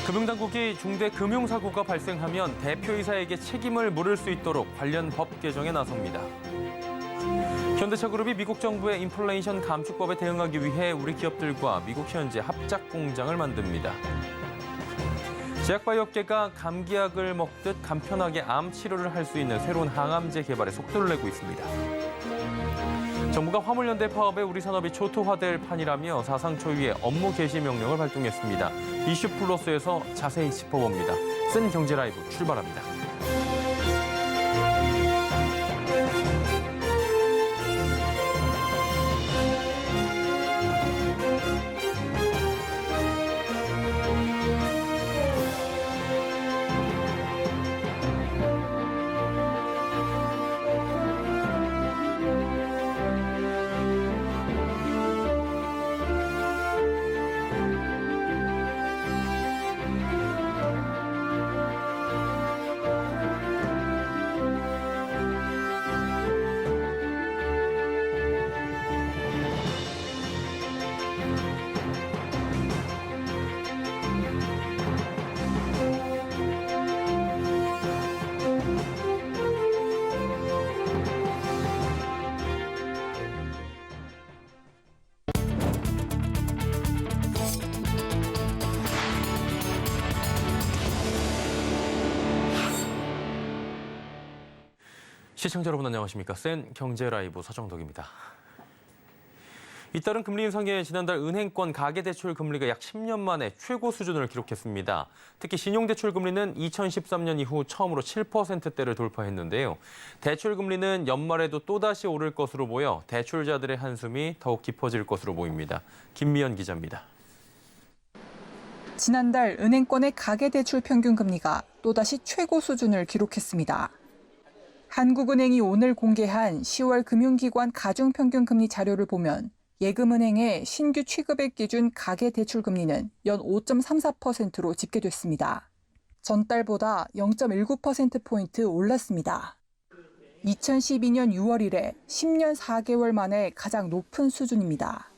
금융당국이 중대 금융사고가 발생하면 대표이사에게 책임을 물을 수 있도록 관련 법 개정에 나섭니다. 현대차그룹이 미국 정부의 인플레이션 감축법에 대응하기 위해 우리 기업들과 미국 현지 합작 공장을 만듭니다. 제약바이오업계가 감기약을 먹듯 간편하게 암 치료를 할 수 있는 새로운 항암제 개발에 속도를 내고 있습니다. 정부가 화물연대 파업에 우리 산업이 초토화될 판이라며 사상 초유의 업무 개시 명령을 발동했습니다. 이슈 플러스에서 자세히 짚어봅니다. 센 경제 라이브 출발합니다. 시청자 여러분 안녕하십니까? 센 경제 라이브 서정덕입니다. 잇따른 금리 인상에 지난달 은행권 가계대출 금리가 약 10년 만에 최고 수준을 기록했습니다. 특히 신용대출 금리는 2013년 이후 처음으로 7%대를 돌파했는데요. 대출 금리는 연말에도 또다시 오를 것으로 보여 대출자들의 한숨이 더욱 깊어질 것으로 보입니다. 김미연 기자입니다. 지난달 은행권의 가계대출 평균 금리가 또다시 최고 수준을 기록했습니다. 한국은행이 오늘 공개한 10월 금융기관 가중평균금리 자료를 보면 예금은행의 신규 취급액 기준 가계대출금리는 연 5.34%로 집계됐습니다. 전달보다 0.19%포인트 올랐습니다. 2012년 6월 이래 10년 4개월 만에 가장 높은 수준입니다.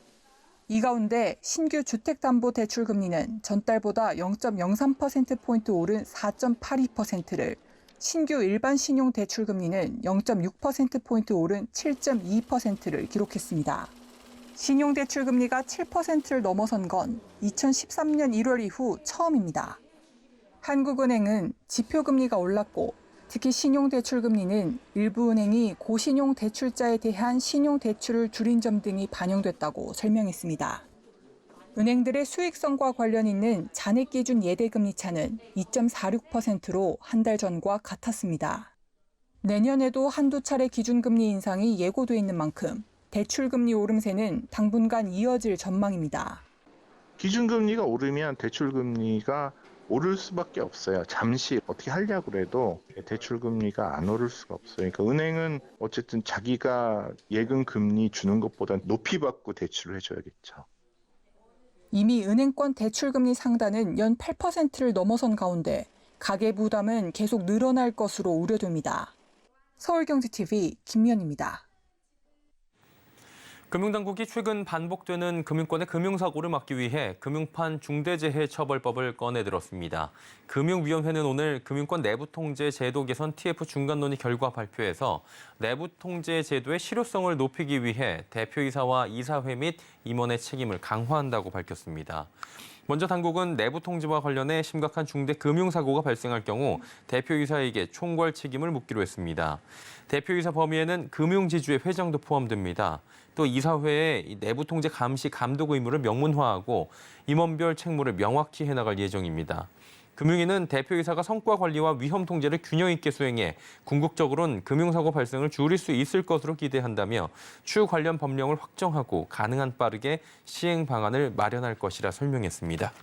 이 가운데 신규 주택담보대출금리는 전달보다 0.03%포인트 오른 4.82%를 신규 일반 신용 대출 금리는 0.6%포인트 오른 7.2%를 기록했습니다. 신용 대출 금리가 7%를 넘어선 건 2013년 1월 이후 처음입니다. 한국은행은 지표 금리가 올랐고 특히 신용 대출 금리는 일부 은행이 고신용 대출자에 대한 신용 대출을 줄인 점 등이 반영됐다고 설명했습니다. 은행들의 수익성과 관련 있는 잔액 기준 예대금리 차는 2.46%로 한 달 전과 같았습니다. 내년에도 한두 차례 기준금리 인상이 예고돼 있는 만큼 대출금리 오름세는 당분간 이어질 전망입니다. 기준금리가 오르면 대출금리가 오를 수밖에 없어요. 잠시 어떻게 하려고 해도 대출금리가 안 오를 수가 없어요. 그러니까 은행은 어쨌든 자기가 예금금리 주는 것보다 높이 받고 대출을 해줘야겠죠. 이미 은행권 대출금리 상단은 연 8%를 넘어선 가운데 가계부담은 계속 늘어날 것으로 우려됩니다. 서울경제TV 김미연입니다. 금융당국이 최근 반복되는 금융권의 금융사고를 막기 위해 금융판 중대재해처벌법을 꺼내들었습니다. 금융위원회는 오늘 금융권 내부통제 제도 개선 TF 중간 논의 결과 발표에서 내부통제 제도의 실효성을 높이기 위해 대표이사와 이사회 및 임원의 책임을 강화한다고 밝혔습니다. 먼저 당국은 내부 통제와 관련해 심각한 중대 금융사고가 발생할 경우 대표이사에게 총괄 책임을 묻기로 했습니다. 대표이사 범위에는 금융지주의 회장도 포함됩니다. 또 이사회의 내부 통제 감시 감독 의무를 명문화하고 임원별 책무를 명확히 해나갈 예정입니다. 금융위는 대표이사가 성과 관리와 위험 통제를 균형 있게 수행해 궁극적으로는 금융사고 발생을 줄일 수 있을 것으로 기대한다며 추후 관련 법령을 확정하고 가능한 빠르게 시행 방안을 마련할 것이라 설명했습니다.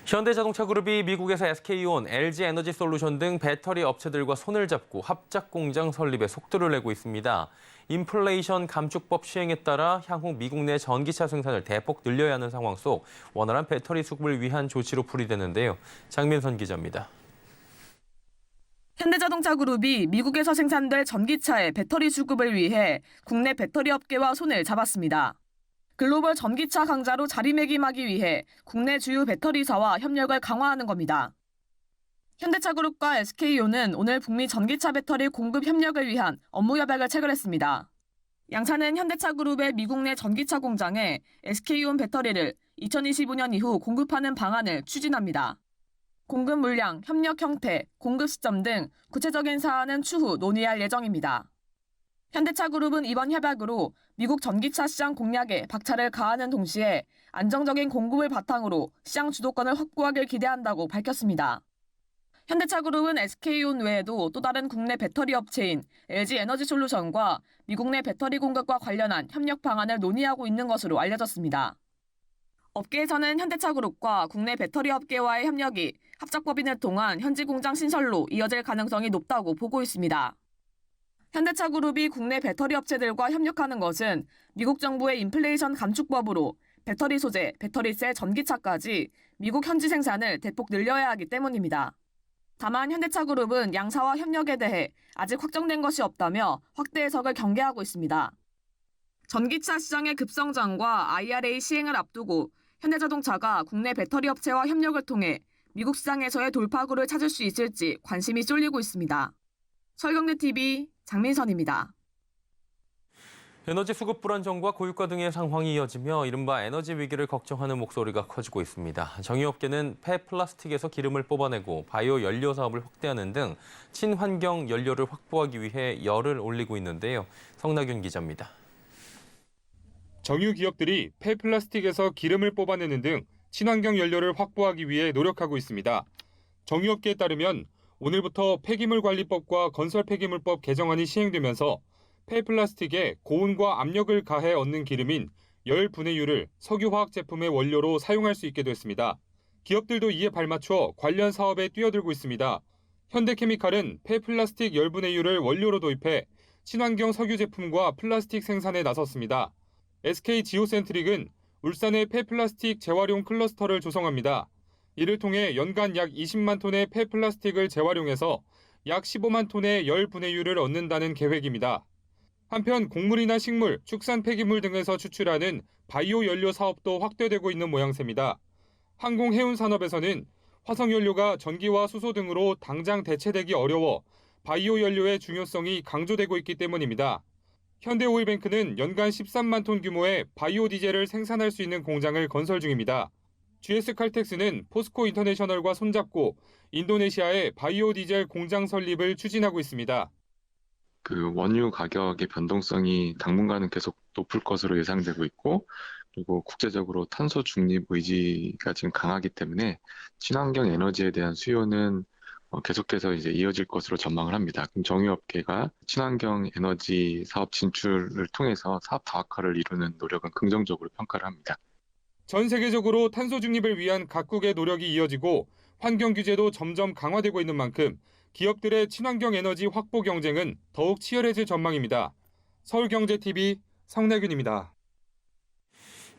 현대자동차그룹이 미국에서 SK온, LG에너지솔루션 등 배터리 업체들과 손을 잡고 합작 공장 설립에 속도를 내고 있습니다. 인플레이션 감축법 시행에 따라 향후 미국 내 전기차 생산을 대폭 늘려야 하는 상황 속 원활한 배터리 수급을 위한 조치로 풀이되는데요. 장민선 기자입니다. 현대자동차그룹이 미국에서 생산될 전기차의 배터리 수급을 위해 국내 배터리 업계와 손을 잡았습니다. 글로벌 전기차 강자로 자리매김하기 위해 국내 주요 배터리사와 협력을 강화하는 겁니다. 현대차그룹과 SK온은 오늘 북미 전기차 배터리 공급 협력을 위한 업무 협약을 체결했습니다. 양차는 현대차그룹의 미국 내 전기차 공장에 SK온 배터리를 2025년 이후 공급하는 방안을 추진합니다. 공급 물량, 협력 형태, 공급 시점 등 구체적인 사안은 추후 논의할 예정입니다. 현대차그룹은 이번 협약으로 미국 전기차 시장 공략에 박차를 가하는 동시에 안정적인 공급을 바탕으로 시장 주도권을 확보하길 기대한다고 밝혔습니다. 현대차그룹은 SK온 외에도 또 다른 국내 배터리 업체인 LG에너지솔루션과 미국 내 배터리 공급과 관련한 협력 방안을 논의하고 있는 것으로 알려졌습니다. 업계에서는 현대차그룹과 국내 배터리 업계와의 협력이 합작법인을 통한 현지 공장 신설로 이어질 가능성이 높다고 보고 있습니다. 현대차그룹이 국내 배터리 업체들과 협력하는 것은 미국 정부의 인플레이션 감축법으로 배터리 소재, 배터리셀, 전기차까지 미국 현지 생산을 대폭 늘려야 하기 때문입니다. 다만 현대차그룹은 양사와 협력에 대해 아직 확정된 것이 없다며 확대 해석을 경계하고 있습니다. 전기차 시장의 급성장과 IRA 시행을 앞두고 현대자동차가 국내 배터리 업체와 협력을 통해 미국 시장에서의 돌파구를 찾을 수 있을지 관심이 쏠리고 있습니다. 설경대TV 장민선입니다. 에너지 수급 불안정과 고유가 등의 상황이 이어지며 이른바 에너지 위기를 걱정하는 목소리가 커지고 있습니다. 정유업계는 폐플라스틱에서 기름을 뽑아내고 바이오 연료 사업을 확대하는 등 친환경 연료를 확보하기 위해 열을 올리고 있는데요. 성나균 기자입니다. 정유 기업들이 폐플라스틱에서 기름을 뽑아내는 등 친환경 연료를 확보하기 위해 노력하고 있습니다. 정유업계에 따르면 오늘부터 폐기물관리법과 건설폐기물법 개정안이 시행되면서 폐플라스틱에 고온과 압력을 가해 얻는 기름인 열 분해유를 석유화학 제품의 원료로 사용할 수 있게 됐습니다. 기업들도 이에 발맞춰 관련 사업에 뛰어들고 있습니다. 현대케미칼은 폐플라스틱 열 분해유를 원료로 도입해 친환경 석유 제품과 플라스틱 생산에 나섰습니다. SK지오센트릭은 울산의 폐플라스틱 재활용 클러스터를 조성합니다. 이를 통해 연간 약 20만 톤의 폐플라스틱을 재활용해서 약 15만 톤의 열 분해유를 얻는다는 계획입니다. 한편 곡물이나 식물, 축산 폐기물 등에서 추출하는 바이오 연료 사업도 확대되고 있는 모양새입니다. 항공 해운 산업에서는 화석연료가 전기와 수소 등으로 당장 대체되기 어려워 바이오 연료의 중요성이 강조되고 있기 때문입니다. 현대오일뱅크는 연간 13만 톤 규모의 바이오 디젤을 생산할 수 있는 공장을 건설 중입니다. GS칼텍스는 포스코 인터내셔널과 손잡고 인도네시아에 바이오 디젤 공장 설립을 추진하고 있습니다. 원유 가격의 변동성이 당분간은 계속 높을 것으로 예상되고 있고, 그리고 국제적으로 탄소 중립 의지가 지금 강하기 때문에 친환경 에너지에 대한 수요는 계속해서 이제 이어질 것으로 전망을 합니다. 그럼 정유업계가 친환경 에너지 사업 진출을 통해서 사업 다각화를 이루는 노력은 긍정적으로 평가를 합니다. 전 세계적으로 탄소 중립을 위한 각국의 노력이 이어지고 환경 규제도 점점 강화되고 있는 만큼 기업들의 친환경 에너지 확보 경쟁은 더욱 치열해질 전망입니다. 서울경제TV 성나균입니다.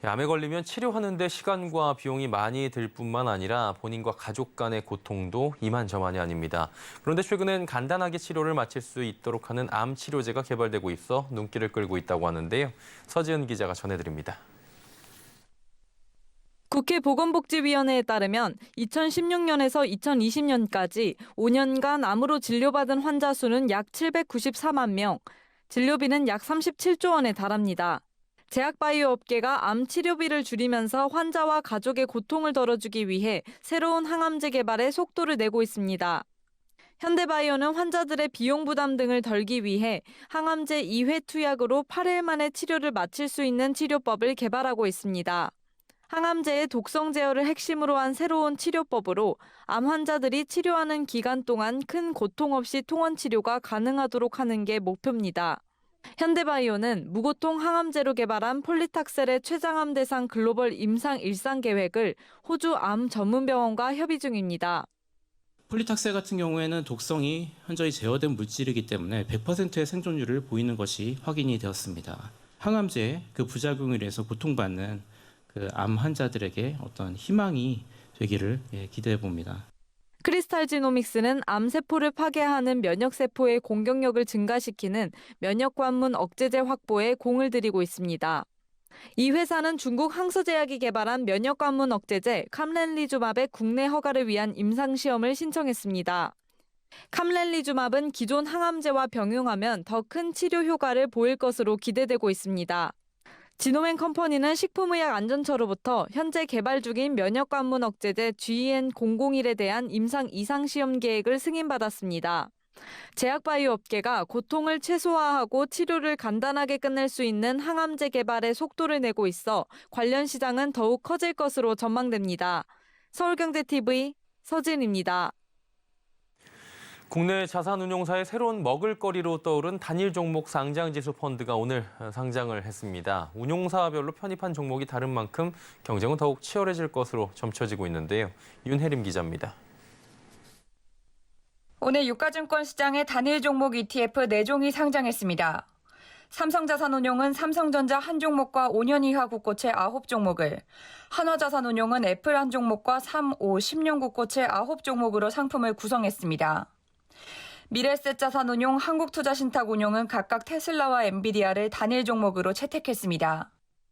암에 걸리면 치료하는 데 시간과 비용이 많이 들 뿐만 아니라 본인과 가족 간의 고통도 이만저만이 아닙니다. 그런데 최근엔 간단하게 치료를 마칠 수 있도록 하는 암 치료제가 개발되고 있어 눈길을 끌고 있다고 하는데요. 서지은 기자가 전해드립니다. 국회 보건복지위원회에 따르면 2016년에서 2020년까지 5년간 암으로 진료받은 환자 수는 약 794만 명, 진료비는 약 37조 원에 달합니다. 제약바이오 업계가 암 치료비를 줄이면서 환자와 가족의 고통을 덜어주기 위해 새로운 항암제 개발에 속도를 내고 있습니다. 현대바이오는 환자들의 비용 부담 등을 덜기 위해 항암제 2회 투약으로 8일 만에 치료를 마칠 수 있는 치료법을 개발하고 있습니다. 항암제의 독성 제어를 핵심으로 한 새로운 치료법으로 암 환자들이 치료하는 기간 동안 큰 고통 없이 통원 치료가 가능하도록 하는 게 목표입니다. 현대바이오는 무고통 항암제로 개발한 폴리탁셀의 췌장암 대상 글로벌 임상 일상 계획을 호주 암 전문병원과 협의 중입니다. 폴리탁셀 같은 경우에는 독성이 현저히 제어된 물질이기 때문에 100%의 생존율을 보이는 것이 확인이 되었습니다. 항암제의 그 부작용으로 인해서 고통받는 암 환자들에게 어떤 희망이 되기를 기대해 봅니다. 크리스탈지노믹스는 암세포를 파괴하는 면역세포의 공격력을 증가시키는 면역관문 억제제 확보에 공을 들이고 있습니다. 이 회사는 중국 항서제약이 개발한 면역관문 억제제 캄렐리주맙의 국내 허가를 위한 임상시험을 신청했습니다. 캄렐리주맙은 기존 항암제와 병용하면 더 큰 치료 효과를 보일 것으로 기대되고 있습니다. 지노맨 컴퍼니는 식품의약안전처로부터 현재 개발 중인 면역관문 억제제 GN001에 대한 임상 이상시험 계획을 승인받았습니다. 제약바이오 업계가 고통을 최소화하고 치료를 간단하게 끝낼 수 있는 항암제 개발에 속도를 내고 있어 관련 시장은 더욱 커질 것으로 전망됩니다. 서울경제TV 서진입니다. 국내 자산운용사의 새로운 먹을거리로 떠오른 단일 종목 상장지수 펀드가 오늘 상장을 했습니다. 운용사별로 편입한 종목이 다른 만큼 경쟁은 더욱 치열해질 것으로 점쳐지고 있는데요. 윤혜림 기자입니다. 오늘 유가증권 시장에 단일 종목 ETF 4종이 상장했습니다. 삼성자산운용은 삼성전자 한 종목과 5년 이하 국고채 9종목을, 한화자산운용은 애플 한 종목과 3, 5, 10년 국고채 9종목으로 상품을 구성했습니다. 미래에셋자산운용, 한국투자신탁운용은 각각 테슬라와 엔비디아를 단일 종목으로 채택했습니다.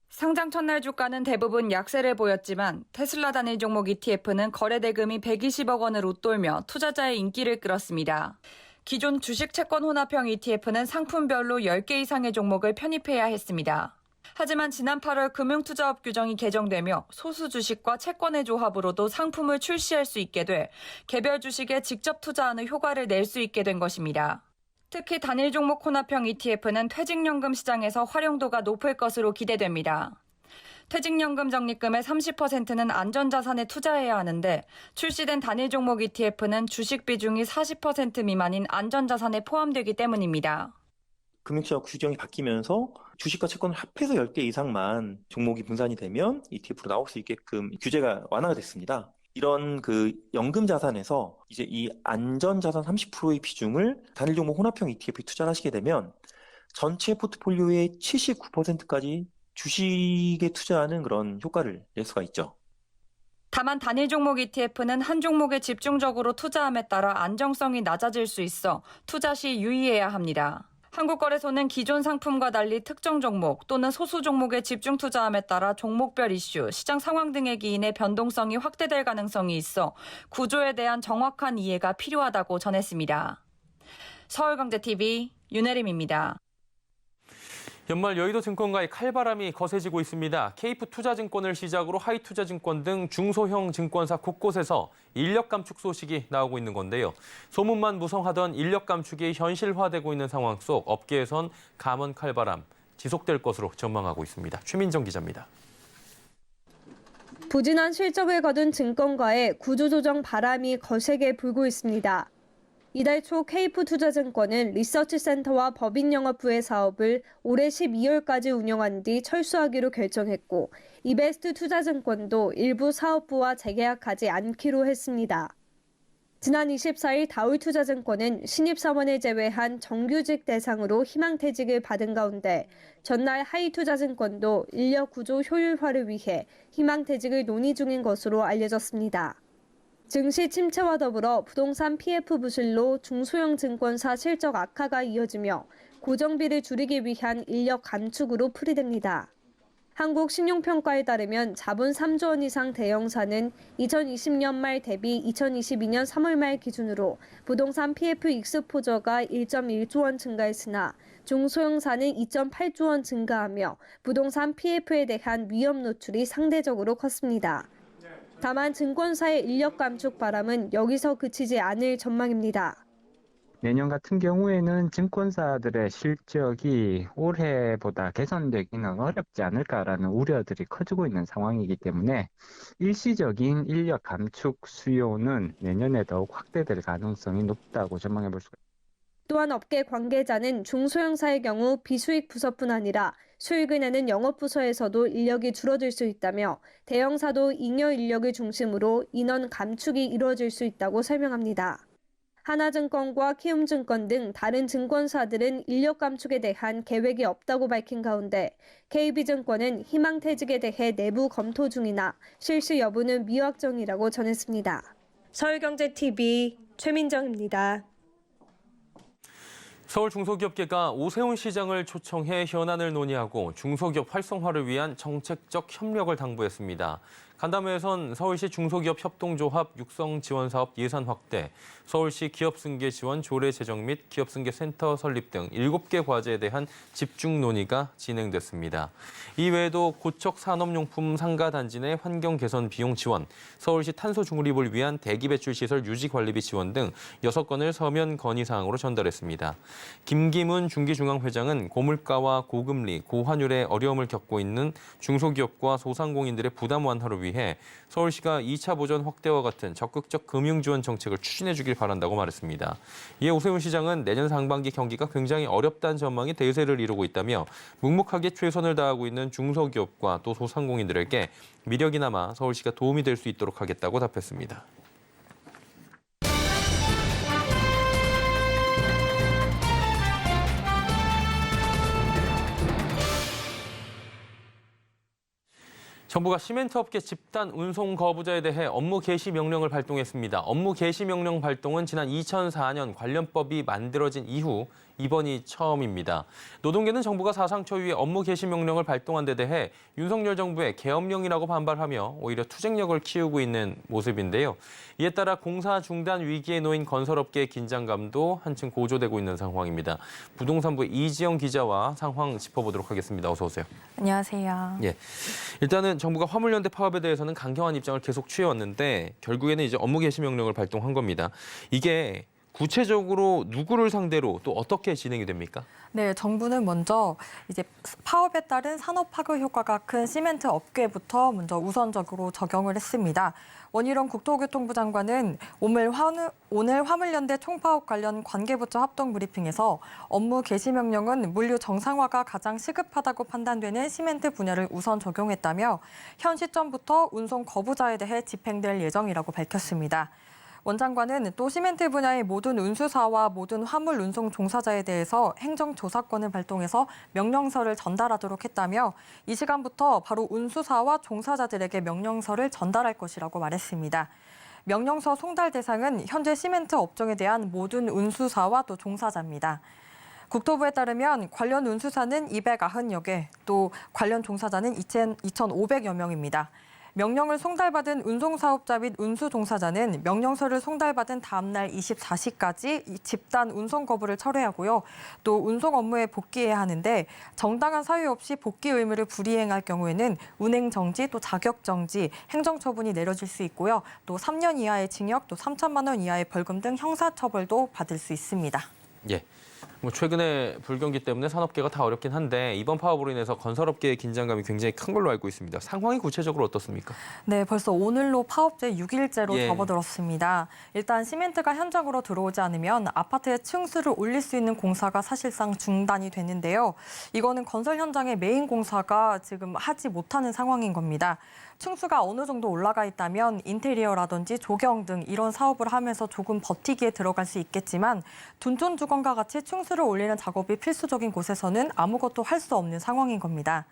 상장 첫날 주가는 대부분 약세를 보였지만 테슬라 단일 종목 ETF는 거래 대금이 120억 원을 웃돌며 투자자의 인기를 끌었습니다. 기존 주식 채권 혼합형 ETF는 상품별로 10개 이상의 종목을 편입해야 했습니다. 하지만 지난 8월 금융투자업 규정이 개정되며 소수 주식과 채권의 조합으로도 상품을 출시할 수 있게 돼 개별 주식에 직접 투자하는 효과를 낼 수 있게 된 것입니다. 특히 단일 종목 혼합형 ETF는 퇴직연금 시장에서 활용도가 높을 것으로 기대됩니다. 퇴직연금 적립금의 30%는 안전자산에 투자해야 하는데 출시된 단일 종목 ETF는 주식 비중이 40% 미만인 안전자산에 포함되기 때문입니다. 금융시장 규정이 바뀌면서 주식과 채권을 합해서 10개 이상만 종목이 분산이 되면 ETF로 나올 수 있게끔 규제가 완화가 됐습니다. 이런 연금 자산에서 이제 이 안전 자산 30%의 비중을 단일 종목 혼합형 ETF에 투자를 하시게 되면 전체 포트폴리오의 79%까지 주식에 투자하는 그런 효과를 낼 수가 있죠. 다만 단일 종목 ETF는 한 종목에 집중적으로 투자함에 따라 안정성이 낮아질 수 있어 투자 시 유의해야 합니다. 한국거래소는 기존 상품과 달리 특정 종목 또는 소수 종목에 집중 투자함에 따라 종목별 이슈, 시장 상황 등의 기인의 변동성이 확대될 가능성이 있어 구조에 대한 정확한 이해가 필요하다고 전했습니다. 서울경제TV 윤혜림입니다. 연말 여의도 증권가의 칼바람이 거세지고 있습니다. KF투자증권을 시작으로 하이투자증권 등 중소형 증권사 곳곳에서 인력 감축 소식이 나오고 있는 건데요. 소문만 무성하던 인력 감축이 현실화되고 있는 상황 속 업계에선 감원 칼바람 지속될 것으로 전망하고 있습니다. 최민정 기자입니다. 부진한 실적을 거둔 증권가의 구조조정 바람이 거세게 불고 있습니다. 이달 초 KF투자증권은 리서치센터와 법인영업부의 사업을 올해 12월까지 운영한 뒤 철수하기로 결정했고 이베스트투자증권도 일부 사업부와 재계약하지 않기로 했습니다. 지난 24일 다울투자증권은 신입사원을 제외한 정규직 대상으로 희망퇴직을 받은 가운데 전날 하이투자증권도 인력 구조 효율화를 위해 희망퇴직을 논의 중인 것으로 알려졌습니다. 증시 침체와 더불어 부동산 PF 부실로 중소형 증권사 실적 악화가 이어지며 고정비를 줄이기 위한 인력 감축으로 풀이됩니다. 한국신용평가에 따르면 자본 3조 원 이상 대형사는 2020년 말 대비 2022년 3월 말 기준으로 부동산 PF 익스포저가 1.1조 원 증가했으나 중소형사는 2.8조 원 증가하며 부동산 PF에 대한 위험 노출이 상대적으로 컸습니다. 다만 증권사의 인력 감축 바람은 여기서 그치지 않을 전망입니다. 내년 같은 경우에는 증권사들의 실적이 올해보다 개선되기는 어렵지 않을까라는 우려들이 커지고 있는 상황이기 때문에 일시적인 인력 감축 수요는 내년에 더욱 확대될 가능성이 높다고 전망해 볼 수가 있습니다. 또한 업계 관계자는 중소형사의 경우 비수익 부서뿐 아니라 수익을 내는 영업부서에서도 인력이 줄어들 수 있다며 대형사도 잉여 인력을 중심으로 인원 감축이 이루어질 수 있다고 설명합니다. 하나증권과 키움증권 등 다른 증권사들은 인력 감축에 대한 계획이 없다고 밝힌 가운데 KB증권은 희망퇴직에 대해 내부 검토 중이나 실시 여부는 미확정이라고 전했습니다. 서울경제TV 최민정입니다. 서울 중소기업계가 오세훈 시장을 초청해 현안을 논의하고 중소기업 활성화를 위한 정책적 협력을 당부했습니다. 간담회에선 서울시 중소기업 협동조합 육성 지원 사업 예산 확대, 서울시 기업승계 지원 조례 제정 및 기업승계 센터 설립 등 7개 과제에 대한 집중 논의가 진행됐습니다. 이외에도 고척 산업용품 상가 단지 내 환경 개선 비용 지원, 서울시 탄소 중립을 위한 대기 배출 시설 유지 관리비 지원 등 6건을 서면 건의 사항으로 전달했습니다. 김기문 중기중앙회장은 고물가와 고금리, 고환율의 어려움을 겪고 있는 중소기업과 소상공인들의 부담 완화를 위해 서울시가 2차 보전 확대와 같은 적극적 금융 지원 정책을 추진해 주길 바란다고 말했습니다. 이에 오세훈 시장은 내년 상반기 경기가 굉장히 어렵다는 전망이 대세를 이루고 있다며 묵묵하게 최선을 다하고 있는 중소기업과 또 소상공인들에게 미력이나마 서울시가 도움이 될 수 있도록 하겠다고 답했습니다. 정부가 시멘트 업계 집단 운송 거부자에 대해 업무 개시 명령을 발동했습니다. 업무 개시 명령 발동은 지난 2004년 관련법이 만들어진 이후 이번이 처음입니다. 노동계는 정부가 사상 초유의 업무 개시 명령을 발동한 데 대해 윤석열 정부의 계엄령이라고 반발하며 오히려 투쟁력을 키우고 있는 모습인데요. 이에 따라 공사 중단 위기에 놓인 건설업계의 긴장감도 한층 고조되고 있는 상황입니다. 부동산부 이지영 기자와 상황 짚어보도록 하겠습니다. 어서 오세요. 안녕하세요. 예, 일단은 정부가 화물연대 파업에 대해서는 강경한 입장을 계속 취해왔는데 결국에는 이제 업무 개시 명령을 발동한 겁니다. 이게 구체적으로 누구를 상대로 또 어떻게 진행이 됩니까? 네, 정부는 먼저 이제 파업에 따른 산업 파괴 효과가 큰 시멘트 업계부터 먼저 우선적으로 적용을 했습니다. 원희룡 국토교통부 장관은 오늘 화물연대 총파업 관련 관계부처 합동 브리핑에서 업무 개시 명령은 물류 정상화가 가장 시급하다고 판단되는 시멘트 분야를 우선 적용했다며 현 시점부터 운송 거부자에 대해 집행될 예정이라고 밝혔습니다. 원 장관은 또 시멘트 분야의 모든 운수사와 모든 화물 운송 종사자에 대해서 행정조사권을 발동해서 명령서를 전달하도록 했다며 이 시간부터 바로 운수사와 종사자들에게 명령서를 전달할 것이라고 말했습니다. 명령서 송달 대상은 현재 시멘트 업종에 대한 모든 운수사와 또 종사자입니다. 국토부에 따르면 관련 운수사는 290여 개, 또 관련 종사자는 2,500여 명입니다. 명령을 송달받은 운송사업자 및 운수종사자는 명령서를 송달받은 다음 날 24시까지 집단 운송 거부를 철회하고요. 또 운송 업무에 복귀해야 하는데 정당한 사유 없이 복귀 의무를 불이행할 경우에는 운행 정지, 또 자격 정지, 행정 처분이 내려질 수 있고요. 또 3년 이하의 징역, 또 3천만 원 이하의 벌금 등 형사 처벌도 받을 수 있습니다. 예. 최근에 불경기 때문에 산업계가 다 어렵긴 한데 이번 파업으로 인해서 건설업계의 긴장감이 굉장히 큰 걸로 알고 있습니다. 상황이 구체적으로 어떻습니까? 네, 벌써 오늘로 파업제 6일째로 접어들었습니다. 일단 시멘트가 현장으로 들어오지 않으면 아파트의 층수를 올릴 수 있는 공사가 사실상 중단이 되는데요. 이거는 건설 현장의 메인 공사가 지금 하지 못하는 상황인 겁니다. 층수가 어느 정도 올라가 있다면 인테리어라든지 조경 등 이런 사업을 하면서 조금 버티기에 들어갈 수 있겠지만 둔촌 주건과 같이 층수를 올리는 작업이 필수적인 곳에서는 아무것도 할 수 없는 상황인 겁니다.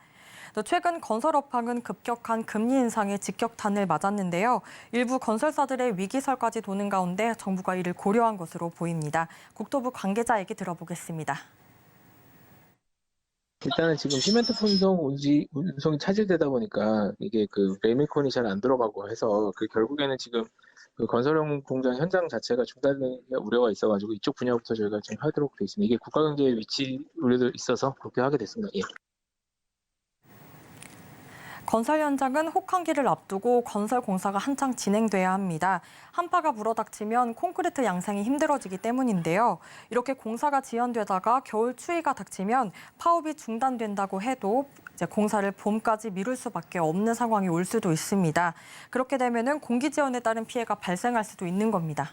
또 최근 건설업황은 급격한 금리 인상에 직격탄을 맞았는데요. 일부 건설사들의 위기설까지 도는 가운데 정부가 이를 고려한 것으로 보입니다. 국토부 관계자 얘기 들어보겠습니다. 일단은 지금 시멘트 운송이 차질되다 보니까 이게 그 레미콘이 잘 안 들어가고 해서 그 결국에는 지금 그 건설용 공장 현장 자체가 중단될 우려가 있어가지고 이쪽 분야부터 저희가 지금 하도록 돼 있습니다. 이게 국가경제의 위치 우려도 있어서 그렇게 하게 됐습니다. 예. 건설 현장은 혹한기를 앞두고 건설 공사가 한창 진행돼야 합니다. 한파가 불어닥치면 콘크리트 양상이 힘들어지기 때문인데요. 이렇게 공사가 지연되다가 겨울 추위가 닥치면 파업이 중단된다고 해도 이제 공사를 봄까지 미룰 수밖에 없는 상황이 올 수도 있습니다. 그렇게 되면은 공기 지연에 따른 피해가 발생할 수도 있는 겁니다.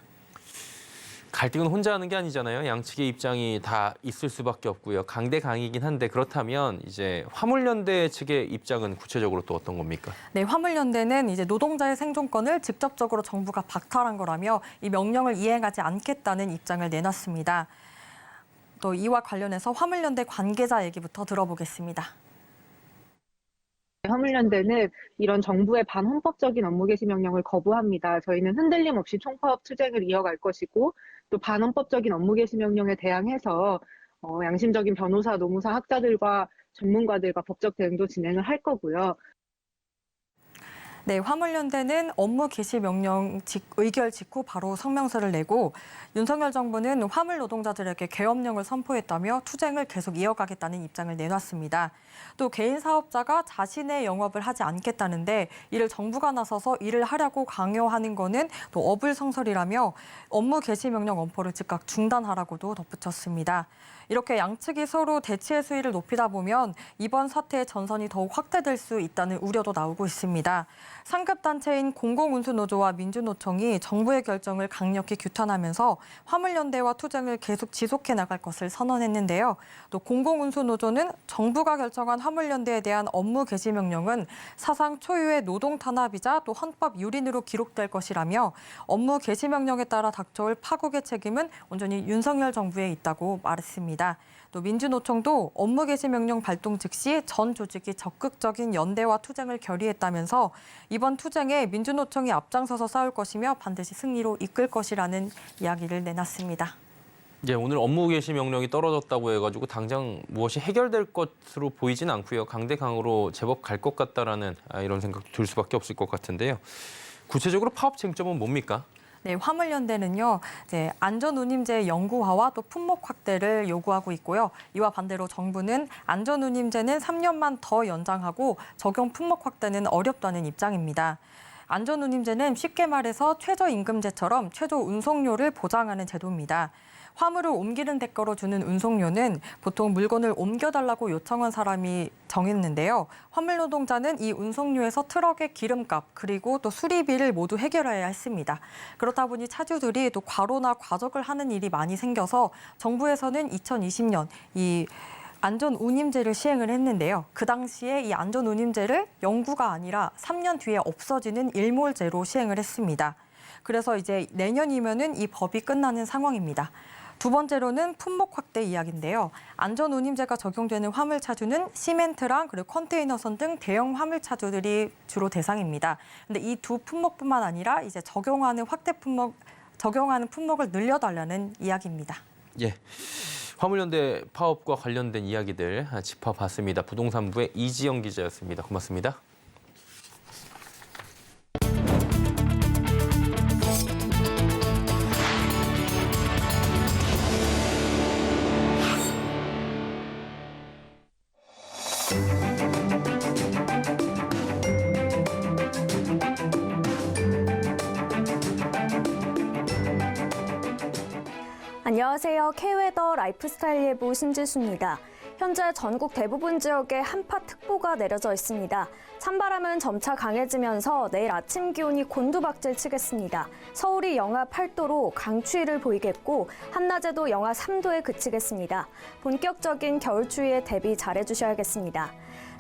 갈등은 혼자 하는 게 아니잖아요. 양측의 입장이 다 있을 수밖에 없고요. 강대강이긴 한데 그렇다면 이제 화물연대 측의 입장은 구체적으로 또 어떤 겁니까? 네, 화물연대는 이제 노동자의 생존권을 직접적으로 정부가 박탈한 거라며 이 명령을 이행하지 않겠다는 입장을 내놨습니다. 또 이와 관련해서 화물연대 관계자 얘기부터 들어보겠습니다. 화물연대는 이런 정부의 반헌법적인 업무 개시 명령을 거부합니다. 저희는 흔들림 없이 총파업 투쟁을 이어갈 것이고 또 반헌법적인 업무 개시 명령에 대항해서 양심적인 변호사, 노무사, 학자들과 전문가들과 법적 대응도 진행을 할 거고요. 네, 화물연대는 업무 개시 명령 의결 직후 바로 성명서를 내고 윤석열 정부는 화물 노동자들에게 계엄령을 선포했다며 투쟁을 계속 이어가겠다는 입장을 내놨습니다. 또 개인 사업자가 자신의 영업을 하지 않겠다는데 이를 정부가 나서서 일을 하라고 강요하는 거는 또 어불성설이라며 업무 개시 명령 엄포를 즉각 중단하라고도 덧붙였습니다. 이렇게 양측이 서로 대치의 수위를 높이다 보면 이번 사태의 전선이 더욱 확대될 수 있다는 우려도 나오고 있습니다. 상급 단체인 공공운수노조와 민주노총이 정부의 결정을 강력히 규탄하면서 화물연대와 투쟁을 계속 지속해 나갈 것을 선언했는데요. 또 공공운수노조는 정부가 결정한 화물연대에 대한 업무 개시 명령은 사상 초유의 노동 탄압이자 또 헌법 유린으로 기록될 것이라며 업무 개시 명령에 따라 닥쳐올 파국의 책임은 온전히 윤석열 정부에 있다고 말했습니다. 또 민주노총도 업무 개시 명령 발동 즉시 전 조직이 적극적인 연대와 투쟁을 결의했다면서 이번 투쟁에 민주노총이 앞장서서 싸울 것이며 반드시 승리로 이끌 것이라는 이야기를 내놨습니다. 예, 오늘 업무 개시 명령이 떨어졌다고 해가지고 당장 무엇이 해결될 것으로 보이진 않고요. 강대강으로 제법 갈 것 같다라는 이런 생각도 들 수밖에 없을 것 같은데요. 구체적으로 파업 쟁점은 뭡니까? 네, 화물연대는요, 안전운임제 영구화와 또 품목 확대를 요구하고 있고요. 이와 반대로 정부는 안전운임제는 3년만 더 연장하고 적용 품목 확대는 어렵다는 입장입니다. 안전운임제는 쉽게 말해서 최저임금제처럼 최저 운송료를 보장하는 제도입니다. 화물을 옮기는 대가로 주는 운송료는 보통 물건을 옮겨달라고 요청한 사람이 정했는데요. 화물 노동자는 이 운송료에서 트럭의 기름값 그리고 또 수리비를 모두 해결해야 했습니다. 그렇다 보니 차주들이 또 과로나 과적을 하는 일이 많이 생겨서 정부에서는 2020년 이 안전운임제를 시행을 했는데요. 그 당시에 이 안전운임제를 영구가 아니라 3년 뒤에 없어지는 일몰제로 시행을 했습니다. 그래서 이제 내년이면은 이 법이 끝나는 상황입니다. 두 번째로는 품목 확대 이야기인데요. 안전운임제가 적용되는 화물차주는 시멘트랑 그리고 컨테이너선 등 대형 화물차주들이 주로 대상입니다. 근데 이 두 품목뿐만 아니라 이제 적용하는 품목을 늘려달라는 이야기입니다. 예. 화물연대 파업과 관련된 이야기들 짚어봤습니다. 부동산부의 이지영 기자였습니다. 고맙습니다. 안녕하세요. K웨더 라이프스타일 예보 신지수입니다. 현재 전국 대부분 지역에 한파특보가 내려져 있습니다. 찬바람은 점차 강해지면서 내일 아침 기온이 곤두박질 치겠습니다. 서울이 영하 8도로 강추위를 보이겠고 한낮에도 영하 3도에 그치겠습니다. 본격적인 겨울추위에 대비 잘해주셔야겠습니다.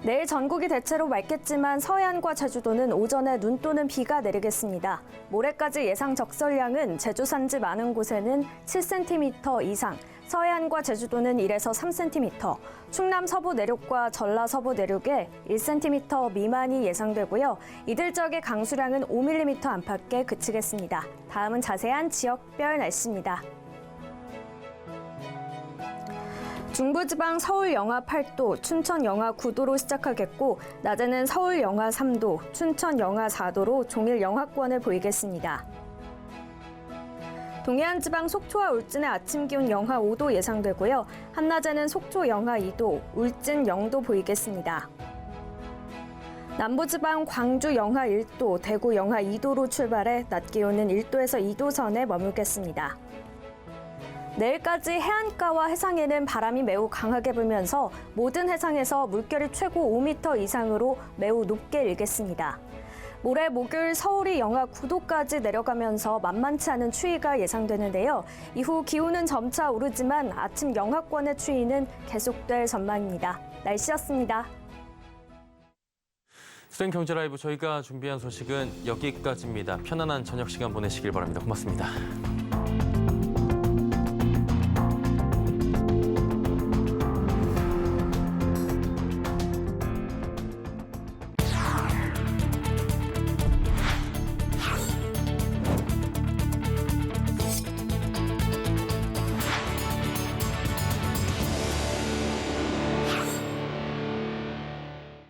내일 전국이 대체로 맑겠지만 서해안과 제주도는 오전에 눈 또는 비가 내리겠습니다. 모레까지 예상 적설량은 제주 산지 많은 곳에는 7cm 이상, 서해안과 제주도는 1에서 3cm, 충남 서부 내륙과 전라 서부 내륙에 1cm 미만이 예상되고요. 이들 지역의 강수량은 5mm 안팎에 그치겠습니다. 다음은 자세한 지역별 날씨입니다. 중부지방 서울 영하 8도, 춘천 영하 9도로 시작하겠고 낮에는 서울 영하 3도, 춘천 영하 4도로 종일 영하권을 보이겠습니다. 동해안 지방 속초와 울진의 아침 기온 영하 5도 예상되고요. 한낮에는 속초 영하 2도, 울진 0도 보이겠습니다. 남부지방 광주 영하 1도, 대구 영하 2도로 출발해 낮 기온은 1도에서 2도 선에 머물겠습니다. 내일까지 해안가와 해상에는 바람이 매우 강하게 불면서 모든 해상에서 물결이 최고 5m 이상으로 매우 높게 일겠습니다. 모레 목요일 서울이 영하 9도까지 내려가면서 만만치 않은 추위가 예상되는데요. 이후 기온은 점차 오르지만 아침 영하권의 추위는 계속될 전망입니다. 날씨였습니다. 수행 경제 라이브 저희가 준비한 소식은 여기까지입니다. 편안한 저녁 시간 보내시길 바랍니다. 고맙습니다.